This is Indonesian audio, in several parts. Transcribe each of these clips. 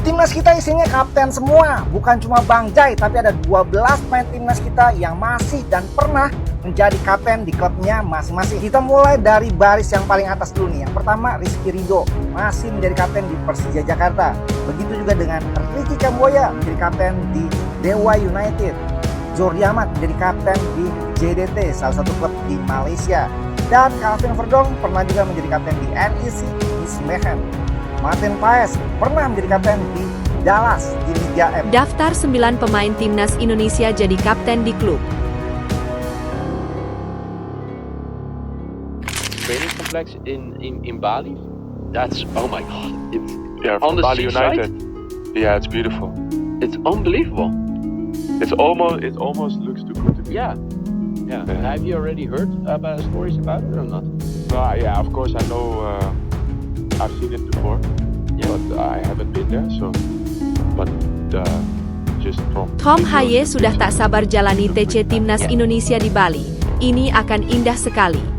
Timnas kita isinya kapten semua, bukan cuma Bang Jai, tapi ada 12 pemain timnas kita yang masih dan pernah menjadi kapten di klubnya masing-masing. Kita mulai dari baris yang paling atas dulu nih. Yang pertama Rizky Ridho, masih menjadi kapten di Persija Jakarta. Begitu juga dengan Ricky Kambuaya menjadi kapten di Dewa United. Jordi Amat menjadi kapten di JDT, salah satu klub di Malaysia. Dan Calvin Verdong pernah juga menjadi kapten di NEC Nijmegen. Martin Paes pernah menjadi kapten di Dallas di Liga M. Daftar 9 pemain timnas Indonesia jadi kapten di klub. Training complex in Bali. That's, oh my god, it's From on the Bali seaside? United. Yeah, it's beautiful. It's unbelievable. It almost looks too good to be. Yeah. Have you already heard about stories about it or not? Yeah, of course I know. I've seen it before, but I haven't been there. Just from Tom Haye sudah tak sabar jalani TC Timnas Indonesia di Bali. Ini akan indah sekali.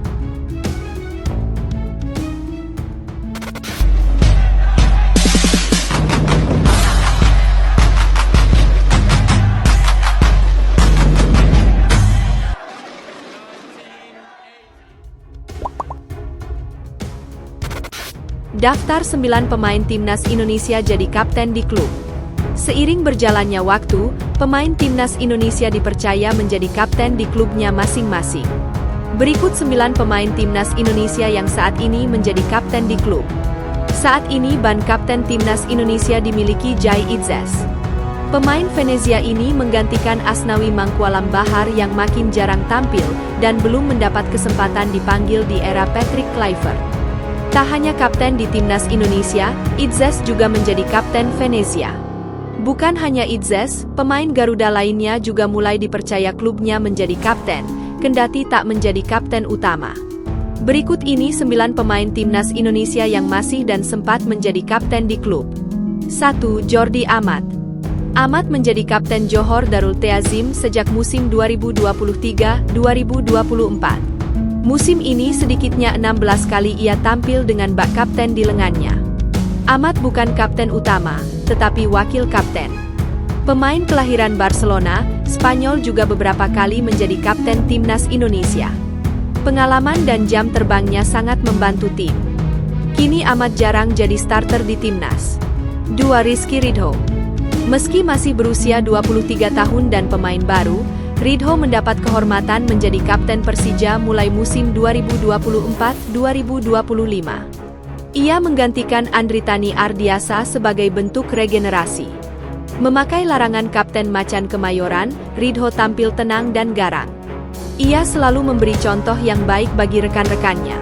Daftar 9 pemain timnas Indonesia jadi kapten di klub. Seiring berjalannya waktu, pemain timnas Indonesia dipercaya menjadi kapten di klubnya masing-masing. Berikut 9 pemain timnas Indonesia yang saat ini menjadi kapten di klub. Saat ini ban kapten timnas Indonesia dimiliki Jai Itzes. Pemain Venezia ini menggantikan Asnawi Mangkualam Bahar yang makin jarang tampil dan belum mendapat kesempatan dipanggil di era Patrick Kluivert. Tak hanya kapten di timnas Indonesia, Itzes juga menjadi kapten Venezia. Bukan hanya Itzes, pemain Garuda lainnya juga mulai dipercaya klubnya menjadi kapten, kendati tak menjadi kapten utama. Berikut ini 9 pemain timnas Indonesia yang masih dan sempat menjadi kapten di klub. 1. Jordi Amat. Amat menjadi kapten Johor Darul Ta'zim sejak musim 2023-2024. Musim ini sedikitnya 16 kali ia tampil dengan bak kapten di lengannya. Amat bukan kapten utama, tetapi wakil kapten. Pemain kelahiran Barcelona, Spanyol juga beberapa kali menjadi kapten timnas Indonesia. Pengalaman dan jam terbangnya sangat membantu tim. Kini Amat jarang jadi starter di timnas. 2. Rizky Ridho. Meski masih berusia 23 tahun dan pemain baru, Ridho mendapat kehormatan menjadi kapten Persija mulai musim 2024-2025. Ia menggantikan Andritani Ardiasa sebagai bentuk regenerasi. Memakai larangan kapten Macan Kemayoran, Ridho tampil tenang dan garang. Ia selalu memberi contoh yang baik bagi rekan-rekannya.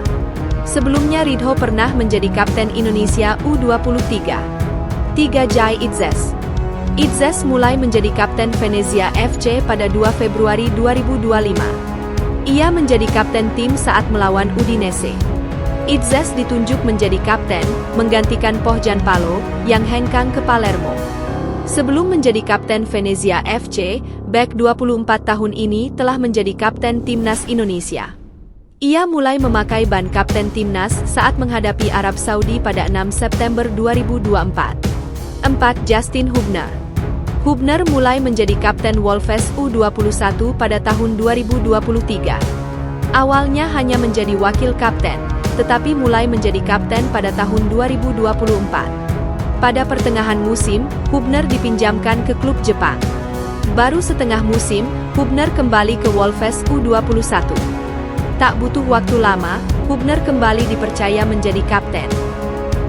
Sebelumnya Ridho pernah menjadi kapten Indonesia U23. 3. Jai Itzes. Itzes mulai menjadi kapten Venezia FC pada 2 Februari 2025. Ia menjadi kapten tim saat melawan Udinese. Itzes ditunjuk menjadi kapten, menggantikan Pohjan Palo, yang hengkang ke Palermo. Sebelum menjadi kapten Venezia FC, bek 24 tahun ini telah menjadi kapten timnas Indonesia. Ia mulai memakai ban kapten timnas saat menghadapi Arab Saudi pada 6 September 2024. 4. Justin Hubner. Hubner mulai menjadi kapten Wolves U21 pada tahun 2023. Awalnya hanya menjadi wakil kapten, tetapi mulai menjadi kapten pada tahun 2024. Pada pertengahan musim, Hubner dipinjamkan ke klub Jepang. Baru setengah musim, Hubner kembali ke Wolves U21. Tak butuh waktu lama, Hubner kembali dipercaya menjadi kapten.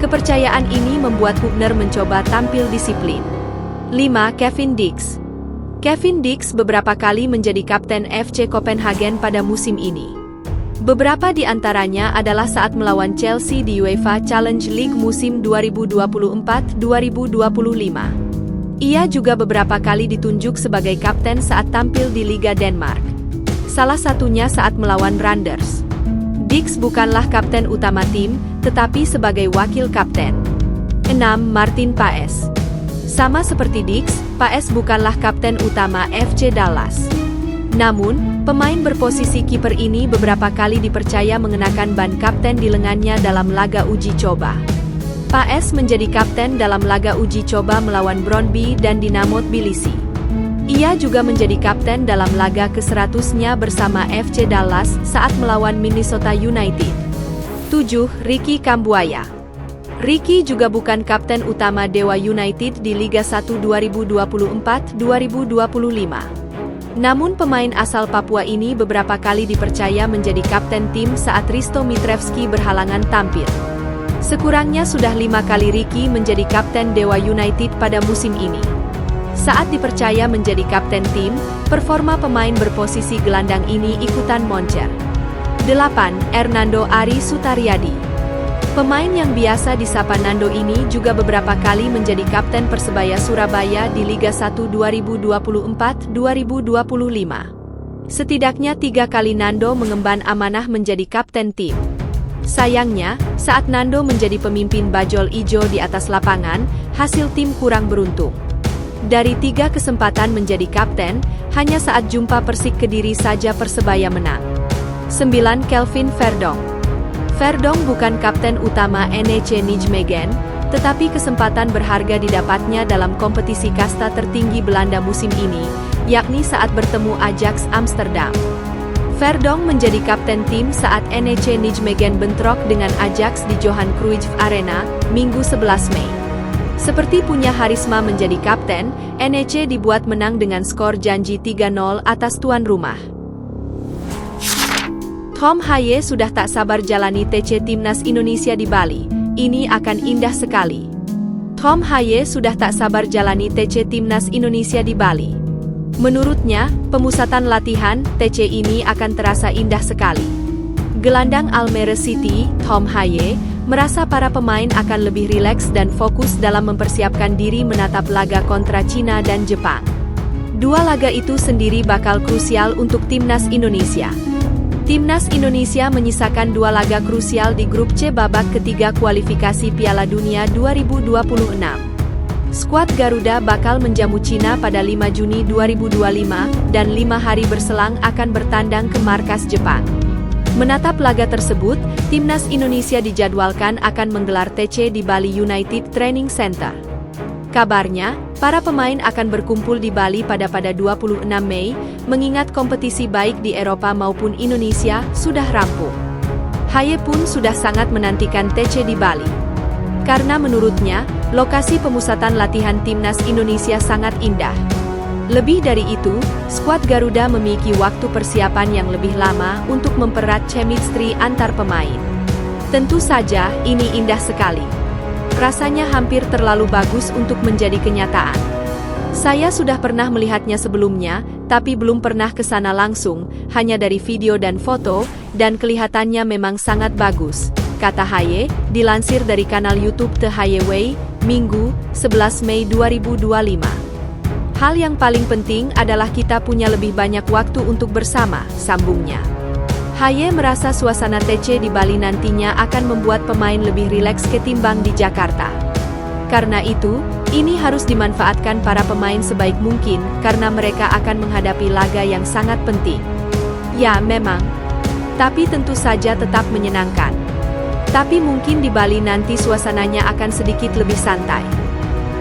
Kepercayaan ini membuat Hubner mencoba tampil disiplin. 5. Kevin Dix. Kevin Dix beberapa kali menjadi kapten FC Copenhagen pada musim ini. Beberapa di antaranya adalah saat melawan Chelsea di UEFA Challenge League musim 2024-2025. Ia juga beberapa kali ditunjuk sebagai kapten saat tampil di Liga Denmark. Salah satunya saat melawan Randers. Dix bukanlah kapten utama tim, tetapi sebagai wakil kapten. 6. Martin Paes. Sama seperti Dix, Paes bukanlah kapten utama FC Dallas. Namun, pemain berposisi kiper ini beberapa kali dipercaya mengenakan ban kapten di lengannya dalam laga uji coba. Paes menjadi kapten dalam laga uji coba melawan Brøndby dan Dynamo Tbilisi. Ia juga menjadi kapten dalam laga ke-100-nya bersama FC Dallas saat melawan Minnesota United. 7. Ricky Kambuaya. Ricky juga bukan kapten utama Dewa United di Liga 1 2024-2025. Namun pemain asal Papua ini beberapa kali dipercaya menjadi kapten tim saat Risto Mitrevski berhalangan tampil. Sekurangnya sudah 5 kali Ricky menjadi kapten Dewa United pada musim ini. Saat dipercaya menjadi kapten tim, performa pemain berposisi gelandang ini ikutan moncer. 8. Hernando Ari Sutaryadi. Pemain yang biasa disapa Nando ini juga beberapa kali menjadi kapten Persebaya Surabaya di Liga 1 2024-2025. Setidaknya 3 kali Nando mengemban amanah menjadi kapten tim. Sayangnya, saat Nando menjadi pemimpin bajul ijo di atas lapangan, hasil tim kurang beruntung. Dari 3 kesempatan menjadi kapten, hanya saat jumpa Persik Kediri saja Persebaya menang. 9. Kelvin Verdonk. Verdonk bukan kapten utama NEC Nijmegen, tetapi kesempatan berharga didapatnya dalam kompetisi kasta tertinggi Belanda musim ini, yakni saat bertemu Ajax Amsterdam. Verdonk menjadi kapten tim saat NEC Nijmegen bentrok dengan Ajax di Johan Cruyff Arena, Minggu 11 Mei. Seperti punya Harisma menjadi kapten, NEC dibuat menang dengan skor janji 3-0 atas tuan rumah. Tom Haye sudah tak sabar jalani TC Timnas Indonesia di Bali. Ini akan indah sekali. Tom Haye sudah tak sabar jalani TC Timnas Indonesia di Bali. Menurutnya, pemusatan latihan TC ini akan terasa indah sekali. Gelandang Almere City, Tom Haye, merasa para pemain akan lebih rileks dan fokus dalam mempersiapkan diri menatap laga kontra Cina dan Jepang. 2 laga itu sendiri bakal krusial untuk Timnas Indonesia. Timnas Indonesia menyisakan 2 laga krusial di grup C babak ketiga kualifikasi Piala Dunia 2026. Skuad Garuda bakal menjamu Cina pada 5 Juni 2025 dan 5 hari berselang akan bertandang ke markas Jepang. Menatap laga tersebut, Timnas Indonesia dijadwalkan akan menggelar TC di Bali United Training Center. Kabarnya, para pemain akan berkumpul di Bali pada 26 Mei, mengingat kompetisi baik di Eropa maupun Indonesia sudah rampung. Haye pun sudah sangat menantikan TC di Bali. Karena menurutnya, lokasi pemusatan latihan Timnas Indonesia sangat indah. Lebih dari itu, skuad Garuda memiliki waktu persiapan yang lebih lama untuk mempererat chemistry antar pemain. Tentu saja, ini indah sekali. Rasanya hampir terlalu bagus untuk menjadi kenyataan. Saya sudah pernah melihatnya sebelumnya, tapi belum pernah ke sana langsung, hanya dari video dan foto, dan kelihatannya memang sangat bagus, kata Haye, dilansir dari kanal YouTube The Haye Way, Minggu, 11 Mei 2025. Hal yang paling penting adalah kita punya lebih banyak waktu untuk bersama, sambungnya. Haye merasa suasana TC di Bali nantinya akan membuat pemain lebih rileks ketimbang di Jakarta. Karena itu, ini harus dimanfaatkan para pemain sebaik mungkin karena mereka akan menghadapi laga yang sangat penting. Ya, memang. Tapi tentu saja tetap menyenangkan. Tapi mungkin di Bali nanti suasananya akan sedikit lebih santai.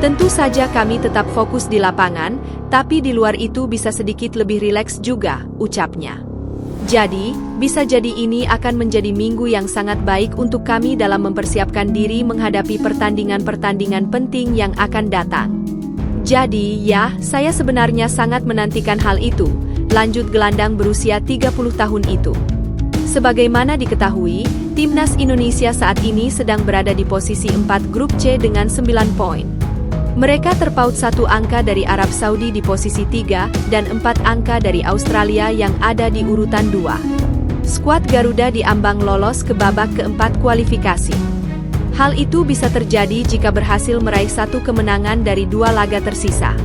Tentu saja kami tetap fokus di lapangan, tapi di luar itu bisa sedikit lebih rileks juga, ucapnya. Jadi, bisa jadi ini akan menjadi minggu yang sangat baik untuk kami dalam mempersiapkan diri menghadapi pertandingan-pertandingan penting yang akan datang. Jadi, ya, saya sebenarnya sangat menantikan hal itu, lanjut gelandang berusia 30 tahun itu. Sebagaimana diketahui, Timnas Indonesia saat ini sedang berada di posisi 4 grup C dengan 9 poin. Mereka terpaut 1 angka dari Arab Saudi di posisi 3, dan 4 angka dari Australia yang ada di urutan 2. Skuad Garuda diambang lolos ke babak keempat kualifikasi. Hal itu bisa terjadi jika berhasil meraih 1 kemenangan dari 2 laga tersisa.